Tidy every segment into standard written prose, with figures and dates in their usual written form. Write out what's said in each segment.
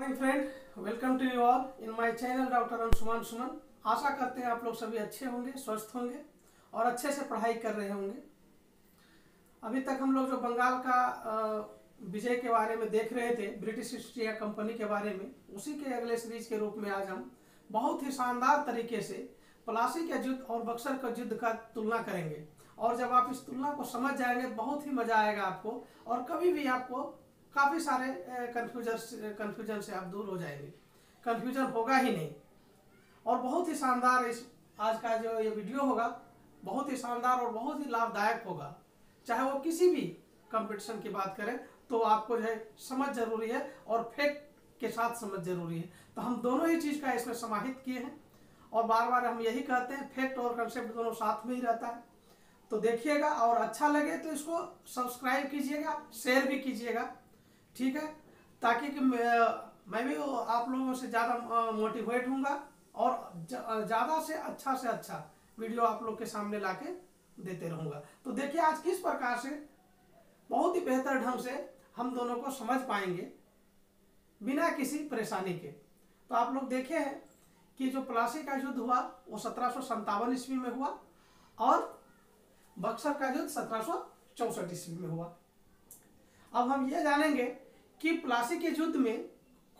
Morning friend, welcome to you all in my channel doctor Anshuman Suman. आशा करते हैं आप लोग सभी अच्छे होंगे, स्वस्थ होंगे और अच्छे से पढ़ाई कर रहे होंगे। अभी तक हम लोग जो बंगाल का विजय के बारे में देख रहे थे, ब्रिटिश ईस्ट इंडिया कंपनी के बारे में, उसी के अगले सीरीज के रूप में आज हम बहुत ही शानदार तरीके से प्लासी के युद्ध और बक्सर का युद्ध का तुलना करेंगे। और जब आप इस तुलना को समझ जाएंगे बहुत ही मजा आएगा आपको, और कभी भी आपको काफ़ी सारे कन्फ्यूजन से आप दूर हो जाएंगे, कन्फ्यूजन होगा ही नहीं। और बहुत ही शानदार इस आज का जो ये वीडियो होगा बहुत ही शानदार और बहुत ही लाभदायक होगा। चाहे वो किसी भी कंपटीशन की बात करें तो आपको जो है समझ जरूरी है और फैक्ट के साथ समझ जरूरी है। तो हम दोनों ही चीज़ का इसमें समाहित किए हैं और बार बार हम यही कहते हैं, फैक्ट और कंसेप्ट दोनों साथ में ही रहता है। तो देखिएगा और अच्छा लगे तो इसको सब्सक्राइब कीजिएगा, शेयर भी कीजिएगा, ठीक है, ताकि कि मैं भी आप लोगों से ज़्यादा मोटिवेट हूँगा और ज़्यादा से अच्छा वीडियो आप लोग के सामने लाके देते रहूँगा। तो देखिए आज किस प्रकार से बहुत ही बेहतर ढंग से हम दोनों को समझ पाएंगे बिना किसी परेशानी के। तो आप लोग देखे हैं कि जो प्लासी का युद्ध हुआ वो 1757 ईस्वी में हुआ और बक्सर का युद्ध 1764 ईस्वी में हुआ। अब हम ये जानेंगे कि प्लासी के युद्ध में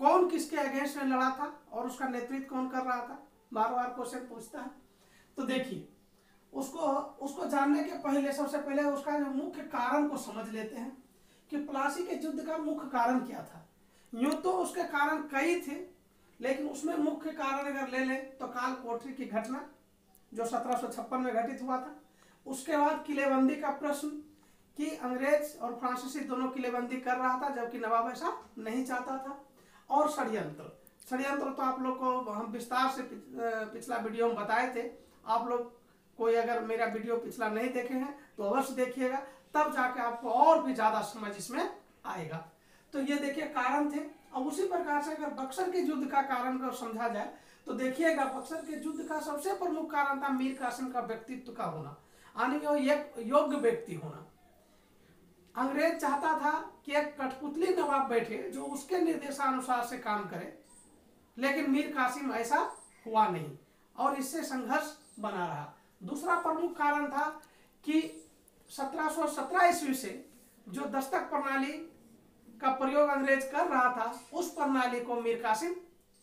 कौन किसके अगेंस्ट में लड़ा था और उसका नेतृत्व कौन कर रहा था। बार बार क्वेश्चन पूछता है। तो देखिए उसको जानने के पहले सबसे पहले उसका जो मुख्य कारण को समझ लेते हैं कि प्लासी के युद्ध का मुख्य कारण क्या था। यूं तो उसके कारण कई थे, लेकिन उसमें मुख्य कारण अगर ले लें तो काल कोठरी की घटना जो 1756 में घटित हुआ था। उसके बाद किलेबंदी का प्रश्न कि अंग्रेज और फ्रांसीसी दोनों किलेबंदी कर रहा था जबकि नवाब ऐसा नहीं चाहता था। और षड्यंत्र तो आप लोग को हम विस्तार से पिछला वीडियो में बताए थे। आप लोग कोई अगर मेरा वीडियो पिछला नहीं देखे हैं तो अवश्य देखिएगा, तब जाके आपको और भी ज़्यादा समझ इसमें आएगा। तो ये देखिए कारण थे। अब उसी प्रकार से अगर बक्सर के युद्ध का कारण को समझा जाए तो देखिएगा बक्सर के युद्ध का सबसे प्रमुख कारण था मीर कासिम का व्यक्तित्व का होना, यानी एक योग्य व्यक्ति होना। अंग्रेज चाहता था कि एक कठपुतली नवाब बैठे जो उसके निर्देशानुसार से काम करे, लेकिन मीर कासिम ऐसा हुआ नहीं और इससे संघर्ष बना रहा। दूसरा प्रमुख कारण था कि 1717 ईस्वी से जो दस्तक प्रणाली का प्रयोग अंग्रेज कर रहा था उस प्रणाली को मीर कासिम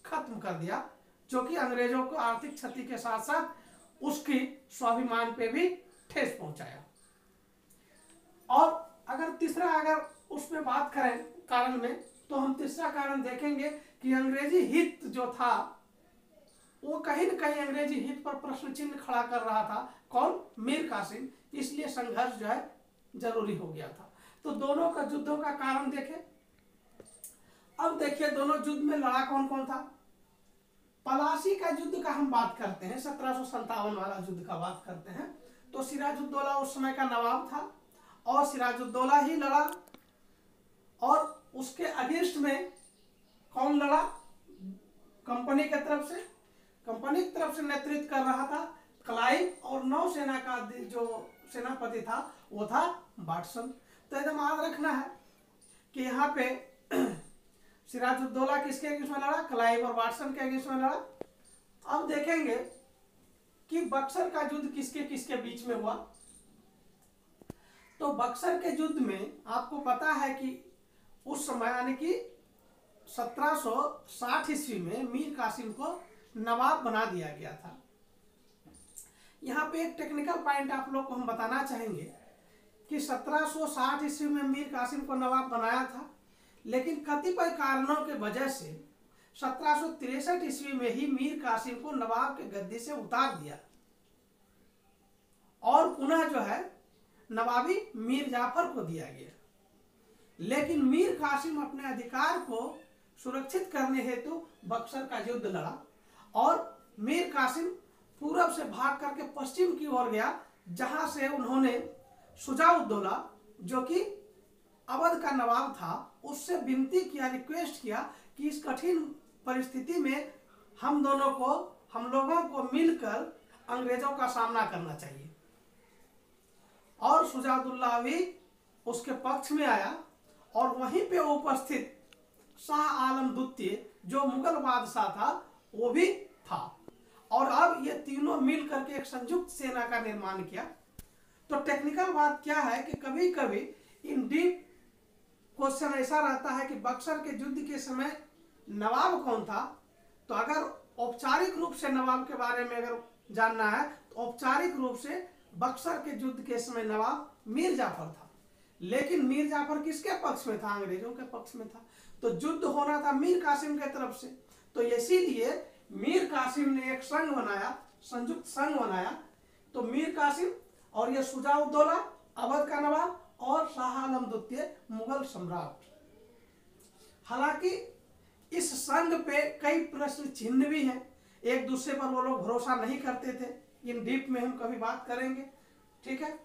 खत्म कर दिया, जो कि अंग्रेजों को आर्थिक क्षति के साथ साथ उसकी स्वाभिमान पे भी ठेस पहुंचाया। और अगर उसमें बात करें कारण में, तो हम तीसरा कारण देखेंगे कि अंग्रेजी हित जो था वो कहीं न कहीं अंग्रेजी हित पर प्रश्न चिन्ह खड़ा कर रहा था। कौन? मीर कासिम। इसलिए संघर्ष जो है जरूरी हो गया था। तो दोनों का युद्धों का कारण देखें। अब देखिए दोनों युद्ध में लड़ा कौन कौन था। प्लासी का युद्ध का हम बात करते हैं, 1757 वाला युद्ध का बात करते हैं, तो सिराजुद्दौला उस समय का नवाब था और सिराजुद्दौला ही लड़ा। और उसके अगेंस्ट में कौन लड़ा? कंपनी की तरफ से नेतृत्व कर रहा था क्लाइव, और नौसेना का जो सेनापति था वो था वाटसन। तो एकदम याद रखना है कि यहाँ पे सिराजुद्दौला किसके अगेंस्ट में लड़ा? क्लाइव और वाटसन के अगेंस्ट में लड़ा। अब देखेंगे कि बक्सर का युद्ध किसके किसके बीच में हुआ। तो बक्सर के युद्ध में आपको पता है कि उस समय यानी कि 1760 ईस्वी में मीर कासिम को नवाब बना दिया गया था। यहाँ पे एक टेक्निकल पॉइंट आप लोग को हम बताना चाहेंगे कि 1760 ईस्वी में मीर कासिम को नवाब बनाया था, लेकिन कतिपय कारणों के वजह से 1763 ईस्वी में ही मीर कासिम को नवाब के गद्दी से उतार दिया और पुनः जो है नवाबी मीर जाफर को दिया गया। लेकिन मीर कासिम अपने अधिकार को सुरक्षित करने हेतु बक्सर का युद्ध लड़ा और मीर कासिम पूरब से भाग करके पश्चिम की ओर गया, जहां से उन्होंने शुजाउद्दौला जो कि अवध का नवाब था उससे विनती किया, रिक्वेस्ट किया कि इस कठिन परिस्थिति में हम लोगों को मिलकर अंग्रेजों का सामना करना चाहिए। और शुजाउद्दौला भी उसके पक्ष में आया और वहीं पे उपस्थित शाह आलम द्वितीय जो मुगल बादशाह था वो भी था। और अब ये तीनों मिल करके एक संयुक्त सेना का निर्माण किया। तो टेक्निकल बात क्या है कि कभी कभी इन डीप क्वेश्चन ऐसा रहता है कि बक्सर के युद्ध के समय नवाब कौन था। तो अगर औपचारिक रूप से नवाब के बारे में अगर जानना है तो औपचारिक रूप से बक्सर के युद्ध के समय नवाब मीर जाफर था। लेकिन मीर जाफर किसके पक्ष में था? अंग्रेजों के पक्ष में था। तो युद्ध होना था मीर कासिम के तरफ से। तो इसीलिए मीर कासिम ने एक संघ बनाया, संयुक्त संघ बनाया। तो मीर कासिम और ये शुजा-उद-दौला अवध का नवाब और शाह आलम द्वितीय मुगल सम्राट। हालांकि इस संघ पे कई प्रश्न चिन्ह भी हैं, एक दूसरे पर वो लोग भरोसा नहीं करते थे। इन डीप में हम कभी बात करेंगे, ठीक है।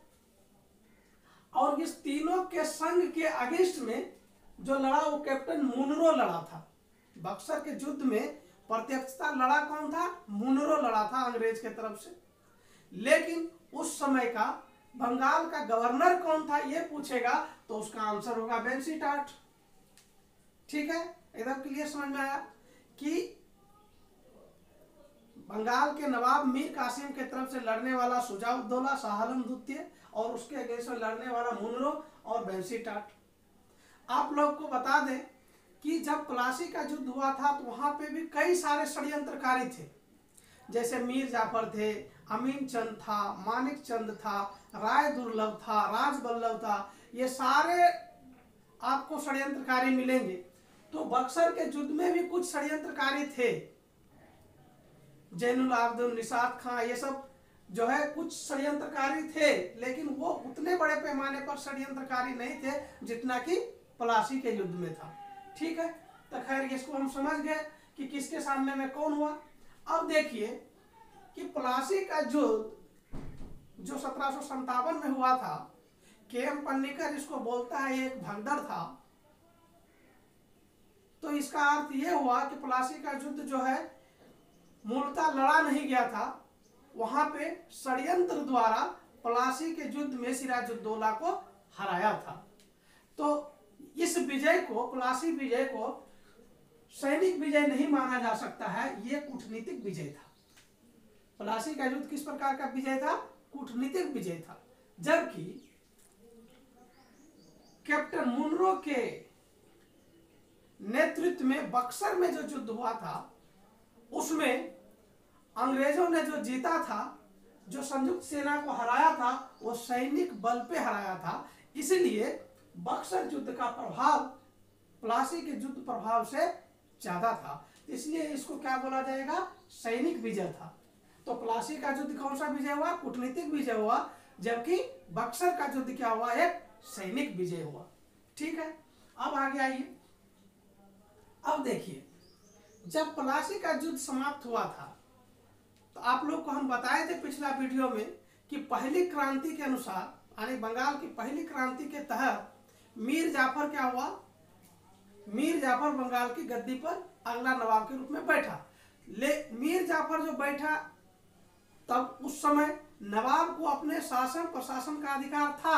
और इस तीनों के संघ के अगेंस्ट में जो लड़ा वो कैप्टन मुनरो लड़ा था। बक्सर के युद्ध में प्रत्यक्षता लड़ा कौन था? मुनरो लड़ा था अंग्रेज के तरफ से। लेकिन उस समय का बंगाल का गवर्नर कौन था ये पूछेगा तो उसका आंसर होगा बेंसीटाट। ठीक है, एकदम क्लियर समझ में आया कि बंगाल के नवाब मीर कासिम के तरफ से लड़ने वाला शुजा-उद-दौला, शाह आलम द्वितीय और उसके अगेंस्ट में लड़ने वाला मुनरो और बेंसीटाट। आप लोग को बता दें कि जब प्लासी का युद्ध हुआ था तो वहां पे भी कई सारे षड्यंत्रकारी थे। जैसे मीर जाफर थे, अमीन चंद था, मानिक चंद था, राय दुर्लभ था, राज बल्लभ था, ये सारे आपको षड्यंत्रकारी मिलेंगे। तो बक्सर के युद्ध में भी कुछ षड्यंत्रकारी थे, जैनुल आबदीन, निषाद खां, ये सब जो है कुछ षड्यंत्रकारी थे। लेकिन वो उतने बड़े पैमाने पर षड्यंत्रकारी नहीं थे जितना कि प्लासी के युद्ध में था। ठीक है, तो खैर इसको हम समझ गए कि किसके सामने में कौन हुआ। अब देखिए कि प्लासी का युद्ध जो 1757 में हुआ था, के.एम. पन्नीकर इसको बोलता है एक भगदड़ था। तो इसका अर्थ यह हुआ कि प्लासी का युद्ध जो है मूलतः लड़ा नहीं गया था, वहां पे षड्यंत्र द्वारा प्लासी के युद्ध में सिराजुद्दौला को हराया था। तो इस विजय को, प्लासी विजय को सैनिक विजय नहीं माना जा सकता है, ये कूटनीतिक विजय था। प्लासी का युद्ध किस प्रकार का विजय था? कूटनीतिक विजय था। जबकि कैप्टन मुनरो के नेतृत्व में बक्सर में जो युद्ध हुआ था उसमें अंग्रेजों ने जो जीता था, जो संयुक्त सेना को हराया था, वो सैनिक बल पे हराया था। इसलिए बक्सर युद्ध का प्रभाव प्लासी के युद्ध प्रभाव से ज्यादा था, इसलिए इसको क्या बोला जाएगा? सैनिक विजय था। तो प्लासी का युद्ध कौन सा विजय हुआ? कूटनीतिक विजय हुआ। जबकि बक्सर का युद्ध क्या हुआ? एक सैनिक विजय हुआ। ठीक है, अब आगे आइए। अब देखिए, जब प्लासी का युद्ध समाप्त हुआ था तो आप लोग को हम बताए थे पिछला वीडियो में कि पहली क्रांति के अनुसार, यानी बंगाल की पहली क्रांति के तहत मीर जाफर क्या हुआ? मीर जाफर बंगाल की गद्दी पर अगला नवाब के रूप में बैठा। मीर जाफर जो बैठा तब उस समय नवाब को अपने शासन प्रशासन का अधिकार था,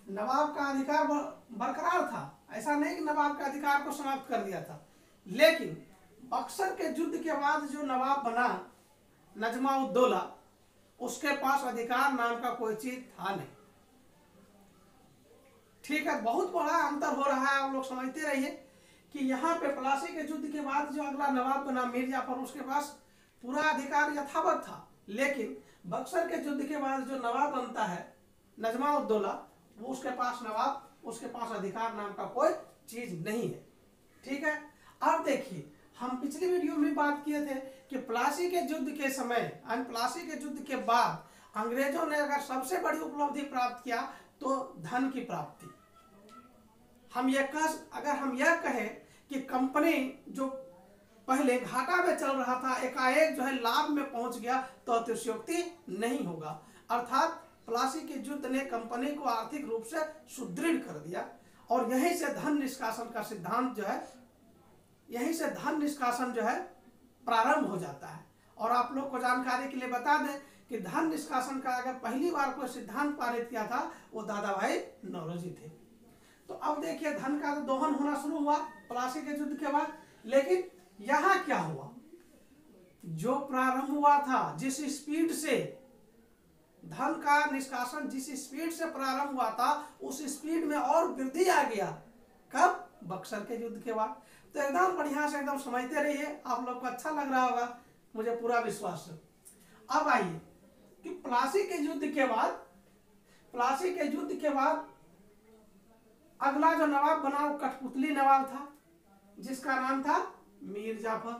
नवाब का अधिकार बरकरार था। ऐसा नहीं कि नवाब के अधिकार को समाप्त कर दिया था। लेकिन बक्सर के युद्ध के बाद जो नवाब बना नजमा-उद-दौला, उसके पास अधिकार नाम का कोई चीज था नहीं। ठीक है, बहुत बड़ा अंतर हो रहा है, आप लोग समझते रहिए कि यहाँ पे प्लासी के युद्ध के बाद जो अगला नवाब बना मीर जाफर, उसके पास पूरा अधिकार यथावत था। लेकिन बक्सर के युद्ध के बाद जो नवाब बनता है नजमा-उद-दौला, वो उसके पास नवाब, उसके पास अधिकार नाम का कोई चीज नहीं है। ठीक है, अब देखिए, हम पिछली वीडियो में बात किए थे कि प्लासी के युद्ध के समय, प्लासी के युद्ध के बाद अंग्रेजों ने अगर सबसे बड़ी उपलब्धि प्राप्त किया तो धन की प्राप्ति। अगर हम यह कहें कि कंपनी जो पहले घाटा में चल रहा था एकाएक जो है लाभ में पहुंच गया, तो अतिशयोक्ति नहीं होगा। अर्थात प्लासी के युद्ध ने कंपनी को आर्थिक रूप से सुदृढ़ कर दिया और यहीं से धन निष्कासन का सिद्धांत जो है, यहीं से धन निष्कासन जो है प्रारंभ हो जाता है। और आप लोग को जानकारी के लिए बता दें कि धन निष्कासन का अगर पहली बार कोई सिद्धांत पारित किया था वो दादा भाई नौरोजी थे। तो अब देखिए, धन का तो दोहन होना शुरू हुआ। प्लासी के युद्ध के बाद। लेकिन यहां क्या हुआ, जो प्रारंभ हुआ था, जिस स्पीड से धन का निष्कासन जिस स्पीड से प्रारंभ हुआ था, उस स्पीड में और वृद्धि आ गया। कब? बक्सर के युद्ध के बाद। तो एकदम बढ़िया से एकदम समझते रहिए, आप लोग को अच्छा लग रहा होगा, मुझे पूरा विश्वास है। अब आइए कि प्लासी के युद्ध के बाद अगला जो नवाब बना वो कठपुतली नवाब था, जिसका नाम था मीर जाफर।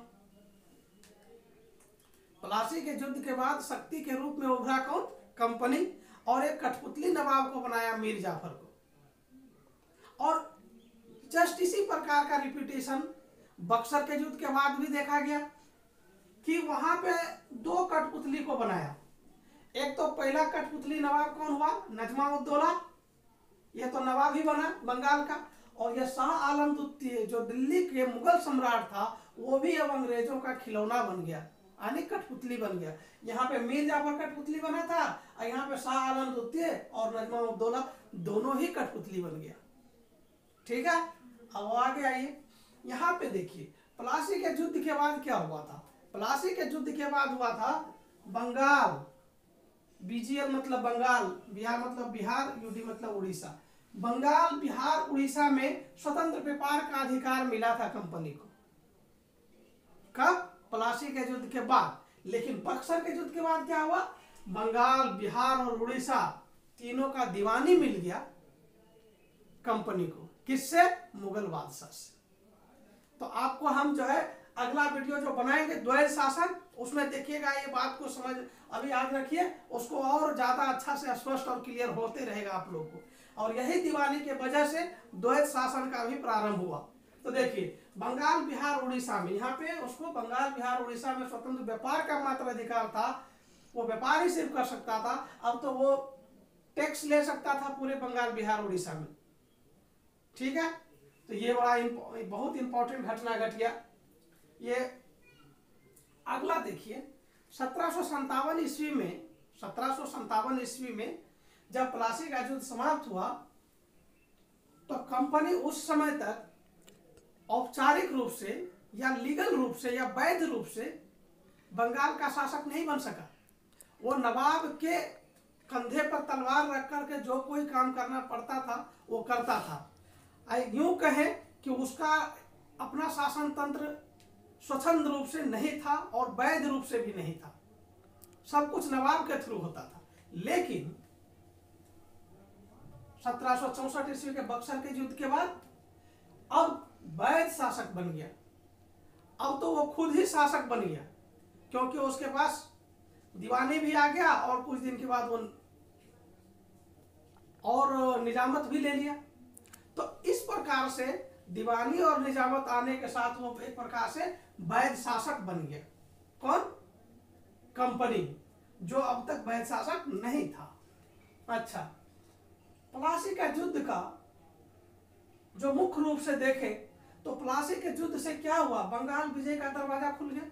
प्लासी के युद्ध के बाद शक्ति के रूप में उभरा कौन? कंपनी, और एक कठपुतली नवाब को बनाया मीर जाफर को। और जस्ट इसी प्रकार का रिपीटेशन बक्सर के युद्ध के बाद भी देखा गया कि वहां पे दो कठपुतली को बनाया। एक तो पहला कठपुतली नवाब कौन हुआ? नजमा-उद-दौला, ये तो नवाब ही बना बंगाल का। और यह शाह आलम द्वितीय जो दिल्ली के मुगल सम्राट था, वो भी अब अंग्रेजों का खिलौना बन गया, यानी कठपुतली बन गया। यहाँ पे मीर जाफर कठपुतली बना था और यहाँ पे शाह आलम द्वितीय और नजमा-उद-दौला दोनों ही कठपुतली बन गया। ठीक है, अब आगे आइए। यहाँ पे देखिए प्लासी के युद्ध के बाद क्या हुआ था। प्लासी के युद्ध के बाद हुआ था बंगाल, बीजीएल मतलब बंगाल, बिहार मतलब बिहार, यूडी मतलब उड़ीसा। बंगाल, बिहार, उड़ीसा में स्वतंत्र व्यापार का अधिकार मिला था कंपनी को। कब? प्लासी के युद्ध के बाद। लेकिन बक्सर के युद्ध के बाद क्या हुआ? बंगाल, बिहार और उड़ीसा तीनों का दीवानी मिल गया कंपनी को। किससे? मुगल बादशाह से। तो आपको हम जो है अगला वीडियो जो बनाएंगे द्वैध शासन, उसमें देखिएगा, ये बात को समझ अभी याद रखिए, उसको और ज्यादा अच्छा से स्पष्ट और क्लियर होते रहेगा आप लोग को। और यही दीवानी के वजह से द्वैध शासन का भी प्रारंभ हुआ। तो देखिए बंगाल, बिहार, उड़ीसा में, यहाँ पे उसको बंगाल, बिहार, उड़ीसा में स्वतंत्र व्यापार का मात्र अधिकार था। वो व्यापार ही सिर्फ कर सकता था। अब तो वो टैक्स ले सकता था पूरे बंगाल, बिहार, उड़ीसा में। ठीक है, तो ये बड़ा बहुत इंपॉर्टेंट घटना घट गया। ये अगला देखिए 1757 ईस्वी में जब प्लासी का युद्ध समाप्त हुआ, तो कंपनी उस समय तक औपचारिक रूप से या लीगल रूप से या वैध रूप से बंगाल का शासक नहीं बन सका। वो नवाब के कंधे पर तलवार रख करके जो कोई काम करना पड़ता था वो करता था। यूं कहें कि उसका अपना शासन तंत्र स्वतंत्र रूप से नहीं था और वैध रूप से भी नहीं था, सब कुछ नवाब के थ्रू होता था। लेकिन 1764 ईस्वी के बक्सर के युद्ध के बाद अब वैध शासक बन गया। अब तो वो खुद ही शासक बन गया, क्योंकि उसके पास दीवानी भी आ गया और कुछ दिन के बाद वो और निजामत भी ले लिया। तो इस प्रकार से दीवानी और निजामत आने के साथ वो एक प्रकार से वैध शासक बन गया। कौन? कंपनी, जो अब तक वैध शासक नहीं था। अच्छा, प्लासी का युद्ध का जो मुख्य रूप से देखें तो प्लासी के युद्ध से क्या हुआ? बंगाल विजय का दरवाजा खुल गया।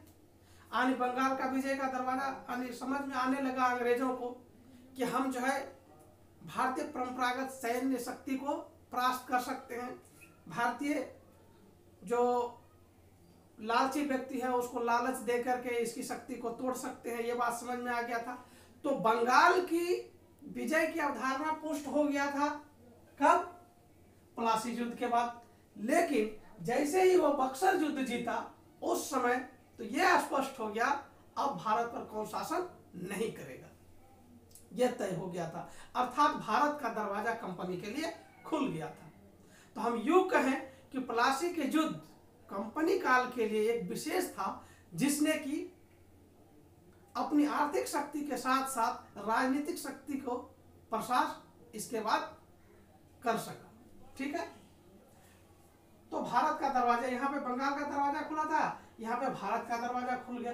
यानी बंगाल का विजय का दरवाजा यानी समझ में आने लगा अंग्रेजों को कि हम जो है भारतीय परंपरागत सैन्य शक्ति को परास्त कर सकते हैं। भारतीय जो लालची व्यक्ति है उसको लालच दे करके इसकी शक्ति को तोड़ सकते हैं, ये बात समझ में आ गया था। तो बंगाल की विजय की अवधारणा पुष्ट हो गया था। कब? प्लासी युद्ध के बाद। लेकिन जैसे ही वो बक्सर युद्ध जीता उस समय तो यह स्पष्ट हो गया अब भारत पर कौन शासन नहीं करेगा, यह तय हो गया था। अर्थात भारत का दरवाजा कंपनी के लिए खुल गया था। तो हम यूं कहें कि प्लासी के युद्ध कंपनी काल के लिए एक विशेष था, जिसने कि अपनी आर्थिक शक्ति के साथ साथ राजनीतिक शक्ति को प्रसार इसके बाद कर सका। ठीक है, तो भारत का दरवाजा, यहाँ पे बंगाल का दरवाजा खुला था, यहाँ पे भारत का दरवाजा खुल गया।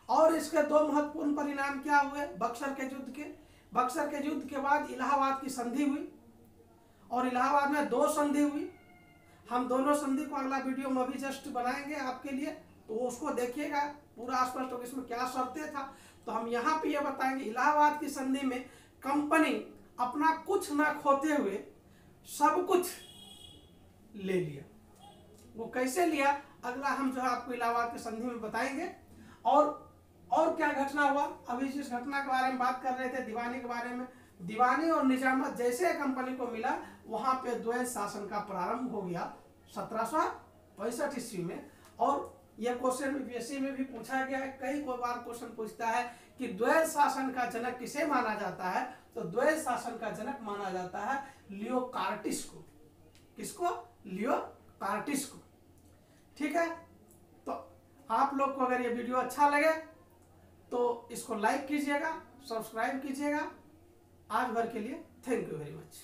और इसके दो महत्वपूर्ण परिणाम क्या हुए बक्सर के युद्ध के? बक्सर के युद्ध के बाद इलाहाबाद की संधि हुई और इलाहाबाद में दो संधि हुई। हम दोनों संधि को अगला वीडियो में अभी जस्ट बनाएंगे आपके लिए, तो उसको देखिएगा पूरा स्पष्ट होगा इसमें क्या शर्तें था। तो हम यहाँ पे ये बताएंगे इलाहाबाद की संधि में कंपनी अपना कुछ ना खोते हुए सब कुछ ले लिया। वो कैसे लिया अगला हम जो है आपको इलाहाबाद की संधि में बताएंगे। और क्या घटना हुआ, अभी जिस घटना के बारे में बात कर रहे थे दीवानी के बारे में, दीवानी और निजामत जैसे कंपनी को मिला वहां पे द्वैध शासन का प्रारंभ हो गया 1765 ईस्वी में। और यह क्वेश्चन यूपीएससी में भी पूछा गया है, कई बार क्वेश्चन पूछता है कि द्वैध शासन का जनक किसे माना जाता है, तो द्वैध शासन का जनक माना जाता है लियो कार्टिस को। किसको? लियो कार्टिस को। ठीक है, तो आप लोग को अगर ये वीडियो अच्छा लगे तो इसको लाइक कीजिएगा, सब्सक्राइब कीजिएगा। आज भर के लिए थैंक यू वेरी मच।